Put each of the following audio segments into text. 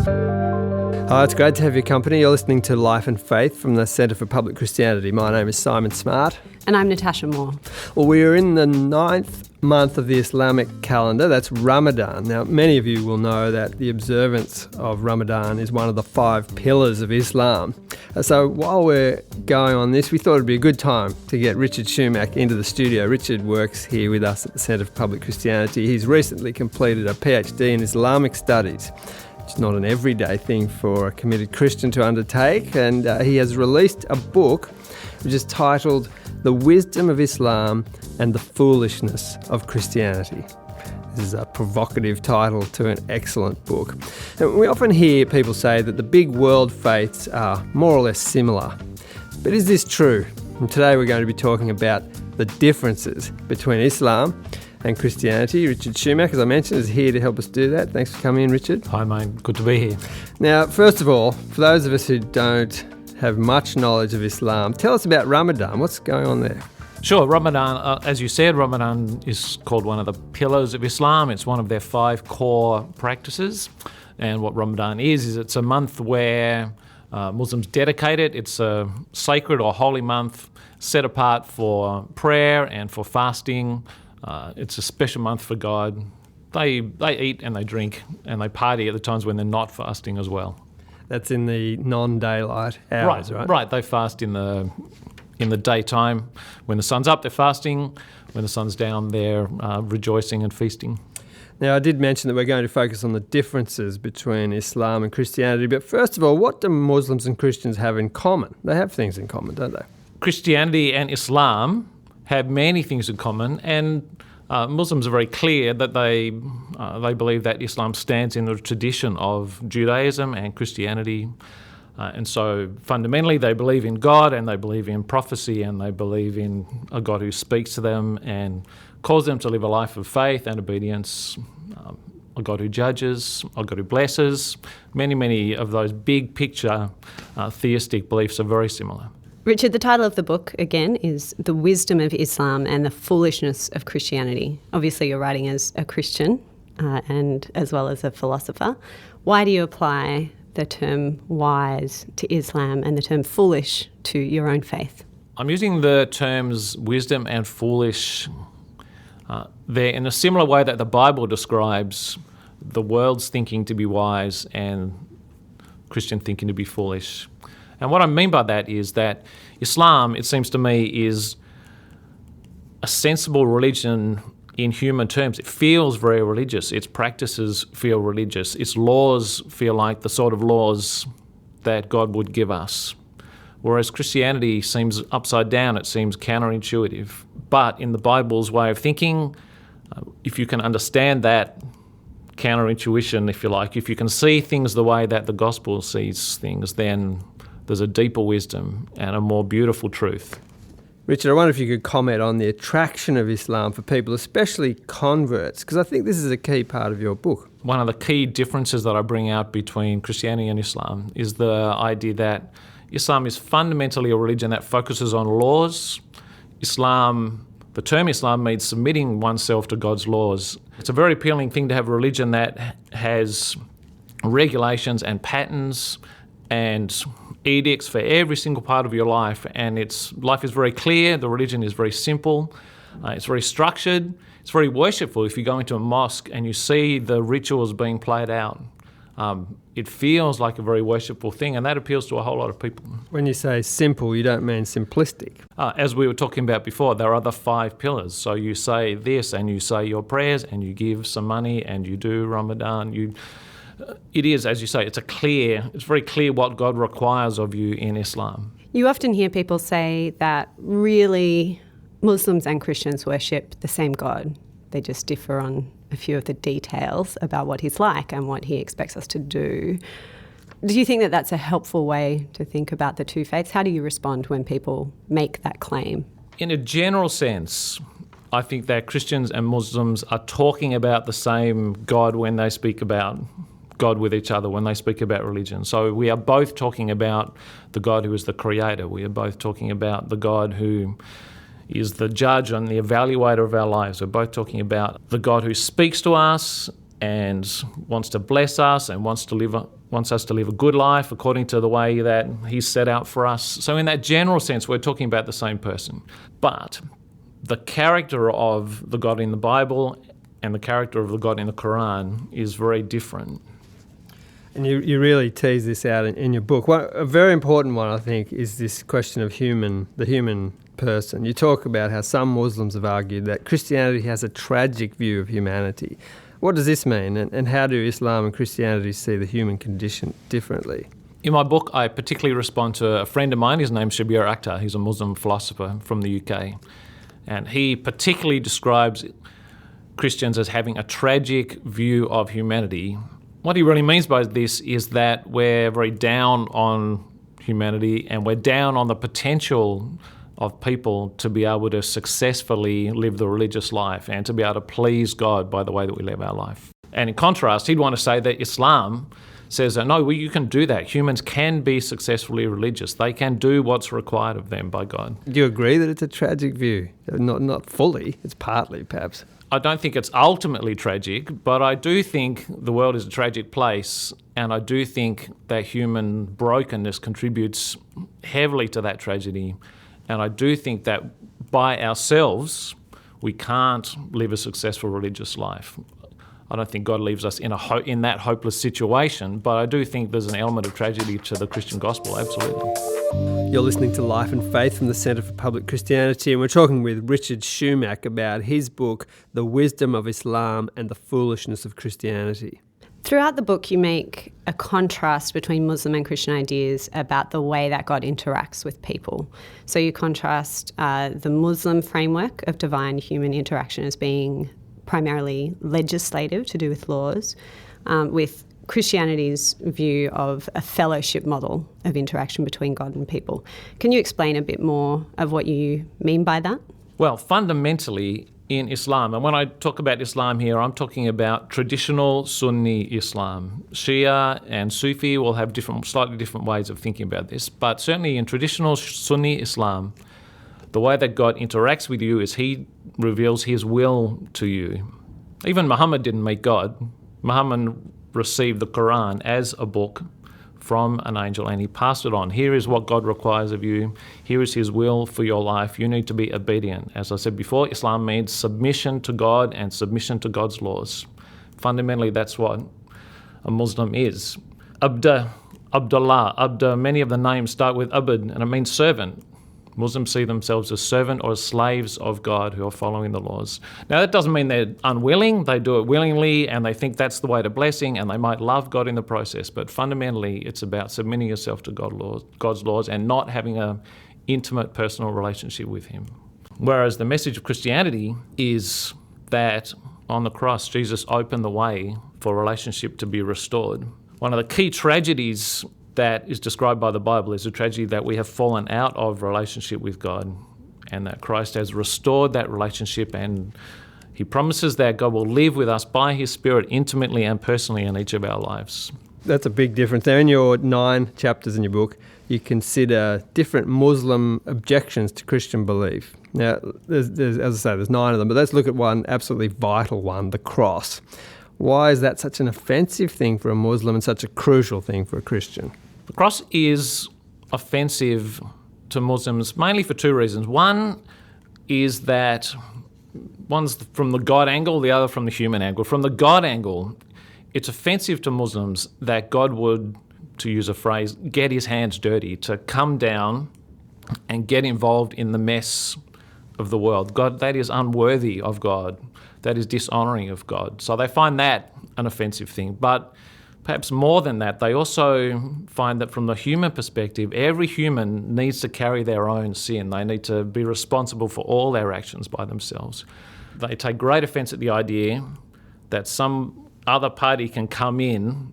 Hi, it's great to have your company. You're listening to Life and Faith from the Centre for Public Christianity. My name is Simon Smart. And I'm Natasha Moore. Well, we are in the 9th month of the Islamic calendar. That's Ramadan. Now, many of you will know that the observance of Ramadan is one of the 5 pillars of Islam. So while we're going on this, we thought it'd be a good time to get Richard Shumack into the studio. Richard works here with us at the Centre for Public Christianity. He's recently completed a PhD in Islamic Studies. It's not an everyday thing for a committed Christian to undertake, and he has released a book which is titled The Wisdom of Islam and the Foolishness of Christianity. This is a provocative title to an excellent book. And we often hear people say that the big world faiths are more or less similar. But is this true? And today we're going to be talking about the differences between Islam and Christianity. Richard Shumack, as I mentioned, is here to help us do that. Thanks for coming in, Richard. Hi, mate. Good to be here. Now, first of all, for those of us who don't have much knowledge of Islam, tell us about Ramadan. What's going on there? Sure. Ramadan, as you said, Ramadan is called one of the pillars of Islam. It's one of their 5 core practices. And what Ramadan is it's a month where Muslims dedicate it. It's a sacred or holy month set apart for prayer and for fasting. It's a special month for God. They eat and they drink and they party at the times when they're not fasting as well. That's in the non-daylight hours, right? Right. They fast in the daytime. When the sun's up, they're fasting. When the sun's down, they're rejoicing and feasting. Now, I did mention that we're going to focus on the differences between Islam and Christianity. But first of all, what do Muslims and Christians have in common? They have things in common, don't they? Christianity and Islam have many things in common, and Muslims are very clear that they believe that Islam stands in the tradition of Judaism and Christianity. And so fundamentally they believe in God and they believe in prophecy and they believe in a God who speaks to them and calls them to live a life of faith and obedience, a God who judges, a God who blesses. Many of those big picture theistic beliefs are very similar. Richard, the title of the book, again, is The Wisdom of Islam and the Foolishness of Christianity. Obviously, you're writing as a Christian and as well as a philosopher. Why do you apply the term wise to Islam and the term foolish to your own faith? I'm using the terms wisdom and foolish there in a similar way that the Bible describes the world's thinking to be wise and Christian thinking to be foolish. And what I mean by that is that Islam, it seems to me, is a sensible religion in human terms. It feels very religious. Its practices feel religious. Its laws feel like the sort of laws that God would give us. Whereas Christianity seems upside down. It seems counterintuitive. But in the Bible's way of thinking, if you can understand that counterintuition, if you like, if you can see things the way that the gospel sees things, then there's a deeper wisdom and a more beautiful truth. Richard, I wonder if you could comment on the attraction of Islam for people, especially converts, because I think this is a key part of your book. One of the key differences that I bring out between Christianity and Islam is the idea that Islam is fundamentally a religion that focuses on laws. The term Islam means submitting oneself to God's laws. It's a very appealing thing to have a religion that has regulations and patterns and edicts for every single part of your life, and life is very clear. The religion is very simple. It's very structured. It's very worshipful. If you go into a mosque and you see the rituals being played out, it feels like a very worshipful thing, and that appeals to a whole lot of people. When you say simple, you don't mean simplistic. As we were talking about before, there are the 5 pillars. So you say this, and you say your prayers, and you give some money, and you do Ramadan. It is, as you say, it's very clear what God requires of you in Islam. You often hear people say that really Muslims and Christians worship the same God. They just differ on a few of the details about what he's like and what he expects us to do. Do you think that that's a helpful way to think about the two faiths? How do you respond when people make that claim? In a general sense, I think that Christians and Muslims are talking about the same God when they speak about God with each other, when they speak about religion. So we are both talking about the God who is the creator. We are both talking about the God who is the judge and the evaluator of our lives. We're both talking about the God who speaks to us and wants to bless us and wants us to live a good life according to the way that he's set out for us. So in that general sense, we're talking about the same person. But the character of the God in the Bible and the character of the God in the Quran is very different. And you really tease this out in your book. A very important one, I think, is this question of the human person. You talk about how some Muslims have argued that Christianity has a tragic view of humanity. What does this mean, and how do Islam and Christianity see the human condition differently? In my book, I particularly respond to a friend of mine. His name's Shabir Akhtar. He's a Muslim philosopher from the UK. And he particularly describes Christians as having a tragic view of humanity. What he really means by this is that we're very down on humanity and we're down on the potential of people to be able to successfully live the religious life and to be able to please God by the way that we live our life. And in contrast, he'd want to say that Islam says that, no, well, you can do that. Humans can be successfully religious. They can do what's required of them by God. Do you agree that it's a tragic view? Not fully, it's partly perhaps. I don't think it's ultimately tragic, but I do think the world is a tragic place, and I do think that human brokenness contributes heavily to that tragedy. And I do think that by ourselves, we can't live a successful religious life. I don't think God leaves us in that hopeless situation, but I do think there's an element of tragedy to the Christian gospel, absolutely. You're listening to Life and Faith from the Centre for Public Christianity, and we're talking with Richard Shumack about his book, The Wisdom of Islam and the Foolishness of Christianity. Throughout the book, you make a contrast between Muslim and Christian ideas about the way that God interacts with people. So you contrast the Muslim framework of divine human interaction as being primarily legislative, to do with laws, with Christianity's view of a fellowship model of interaction between God and people. Can you explain a bit more of what you mean by that? Well, fundamentally, in Islam, and when I talk about Islam here, I'm talking about traditional Sunni Islam. Shia and Sufi will have slightly different ways of thinking about this, but certainly in traditional Sunni Islam, the way that God interacts with you is he reveals his will to you. Even Muhammad didn't make God. Muhammad received the Quran as a book from an angel and he passed it on. Here is what God requires of you. Here is his will for your life. You need to be obedient. As I said before, Islam means submission to God and submission to God's laws. Fundamentally, that's what a Muslim is. Abdullah, many of the names start with Abd and it means servant. Muslims see themselves as servant or as slaves of God who are following the laws. Now, that doesn't mean they're unwilling. They do it willingly and they think that's the way to blessing and they might love God in the process. But fundamentally, it's about submitting yourself to God's laws and not having an intimate personal relationship with him. Whereas the message of Christianity is that on the cross, Jesus opened the way for relationship to be restored. One of the key tragedies that is described by the Bible is a tragedy that we have fallen out of relationship with God and that Christ has restored that relationship and he promises that God will live with us by his Spirit intimately and personally in each of our lives. That's a big difference. There in your 9 chapters in your book, you consider different Muslim objections to Christian belief. Now, there's, as I say, there's 9 of them, but let's look at one absolutely vital one, the cross. Why is that such an offensive thing for a Muslim and such a crucial thing for a Christian? The cross is offensive to Muslims mainly for 2 reasons. One is that one's from the God angle, the other from the human angle. From the God angle, it's offensive to Muslims that God would, to use a phrase, get his hands dirty, to come down and get involved in the mess of the world. God, that is unworthy of God. That is dishonouring of God. So they find that an offensive thing. But perhaps more than that, they also find that from the human perspective, every human needs to carry their own sin. They need to be responsible for all their actions by themselves. They take great offence at the idea that some other party can come in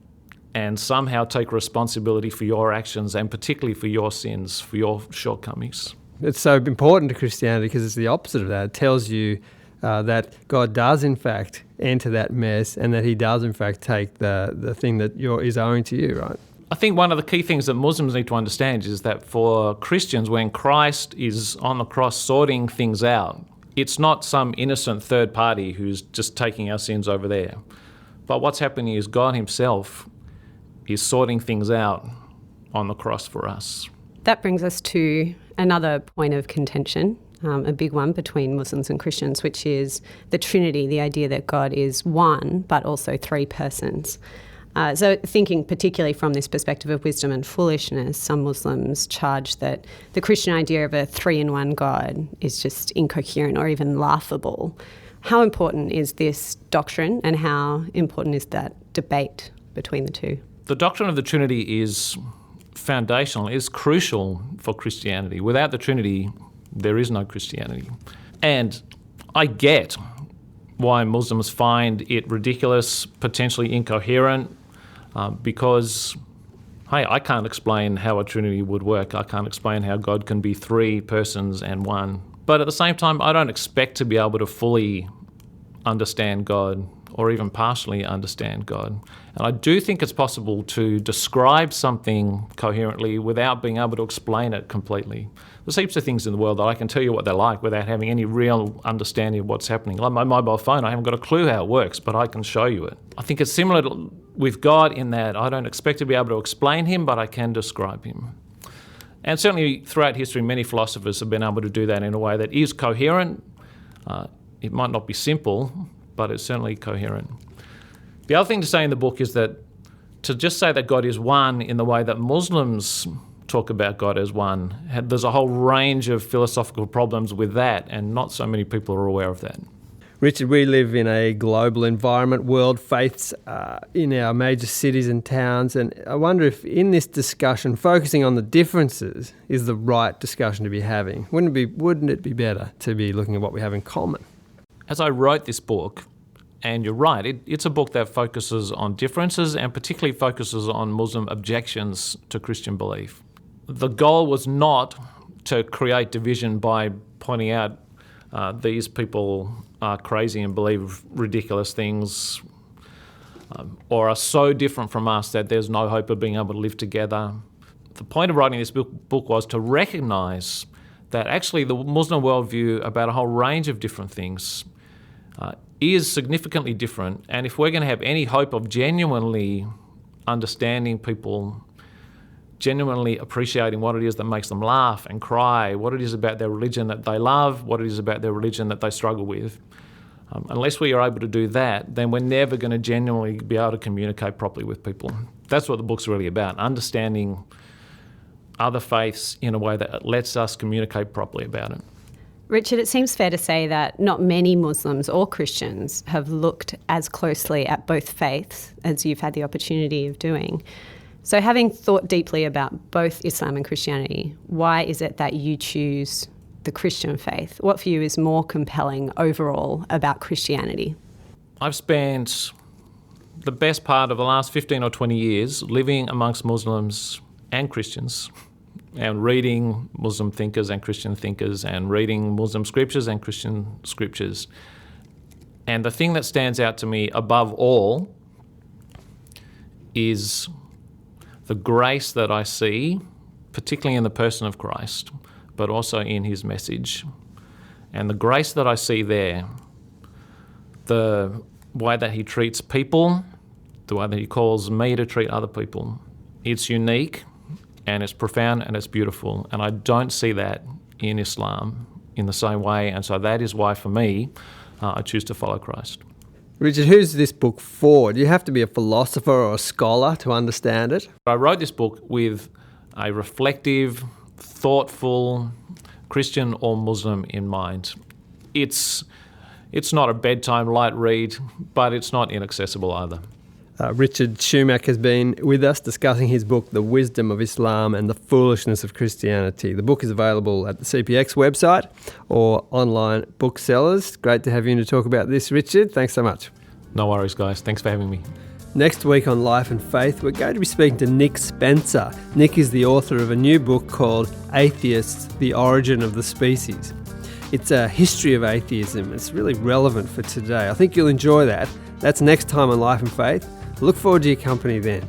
and somehow take responsibility for your actions and particularly for your sins, for your shortcomings. It's so important to Christianity because it's the opposite of that. It tells you that God does in fact enter that mess and that he does in fact take the thing that is owing to you, right? I think one of the key things that Muslims need to understand is that for Christians, when Christ is on the cross sorting things out, it's not some innocent third party who's just taking our sins over there. But what's happening is God himself is sorting things out on the cross for us. That brings us to another point of contention, a big one between Muslims and Christians, which is the Trinity, the idea that God is one, but also three persons. So thinking particularly from this perspective of wisdom and foolishness, some Muslims charge that the Christian idea of a three-in-one God is just incoherent or even laughable. How important is this doctrine, and how important is that debate between the two? The doctrine of the Trinity is foundational, is crucial for Christianity. Without the Trinity, there is no Christianity. And I get why Muslims find it ridiculous, potentially incoherent, because, hey, I can't explain how a Trinity would work. I can't explain how God can be three persons and one. But at the same time, I don't expect to be able to fully understand God or even partially understand God. And I do think it's possible to describe something coherently without being able to explain it completely. There's heaps of things in the world that I can tell you what they're like without having any real understanding of what's happening. Like my mobile phone, I haven't got a clue how it works, but I can show you it. I think it's similar with God in that I don't expect to be able to explain him, but I can describe him. And certainly throughout history, many philosophers have been able to do that in a way that is coherent. It might not be simple, but it's certainly coherent. The other thing to say in the book is that to just say that God is one in the way that Muslims talk about God as one, there's a whole range of philosophical problems with that, and not so many people are aware of that. Richard, we live in a global environment, world faiths in our major cities and towns, and I wonder if in this discussion, focusing on the differences is the right discussion to be having. Wouldn't it be better to be looking at what we have in common? As I wrote this book, and you're right, it's a book that focuses on differences and particularly focuses on Muslim objections to Christian belief. The goal was not to create division by pointing out these people are crazy and believe ridiculous things or are so different from us that there's no hope of being able to live together. The point of writing this book was to recognise that actually the Muslim worldview about a whole range of different things is significantly different, and if we're going to have any hope of genuinely understanding people, genuinely appreciating what it is that makes them laugh and cry, what it is about their religion that they love, what it is about their religion that they struggle with, unless we are able to do that, then we're never going to genuinely be able to communicate properly with people. That's what the book's really about, understanding other faiths in a way that lets us communicate properly about it. Richard, it seems fair to say that not many Muslims or Christians have looked as closely at both faiths as you've had the opportunity of doing. So having thought deeply about both Islam and Christianity, why is it that you choose the Christian faith? What for you is more compelling overall about Christianity? I've spent the best part of the last 15 or 20 years living amongst Muslims and Christians, and reading Muslim thinkers and Christian thinkers, and reading Muslim scriptures and Christian scriptures. And the thing that stands out to me above all is the grace that I see, particularly in the person of Christ, but also in his message. And the grace that I see there, the way that he treats people, the way that he calls me to treat other people, it's unique, and it's profound, and it's beautiful. And I don't see that in Islam in the same way. And so that is why, for me, I choose to follow Christ. Richard, who's this book for? Do you have to be a philosopher or a scholar to understand it? I wrote this book with a reflective, thoughtful Christian or Muslim in mind. It's not a bedtime light read, but it's not inaccessible either. Richard Shumack has been with us discussing his book, The Wisdom of Islam and the Foolishness of Christianity. The book is available at the CPX website or online booksellers. Great to have you in to talk about this, Richard. Thanks so much. No worries, guys. Thanks for having me. Next week on Life and Faith, we're going to be speaking to Nick Spencer. Nick is the author of a new book called Atheists, The Origin of the Species. It's a history of atheism. It's really relevant for today. I think you'll enjoy that. That's next time on Life and Faith. Look forward to your company then.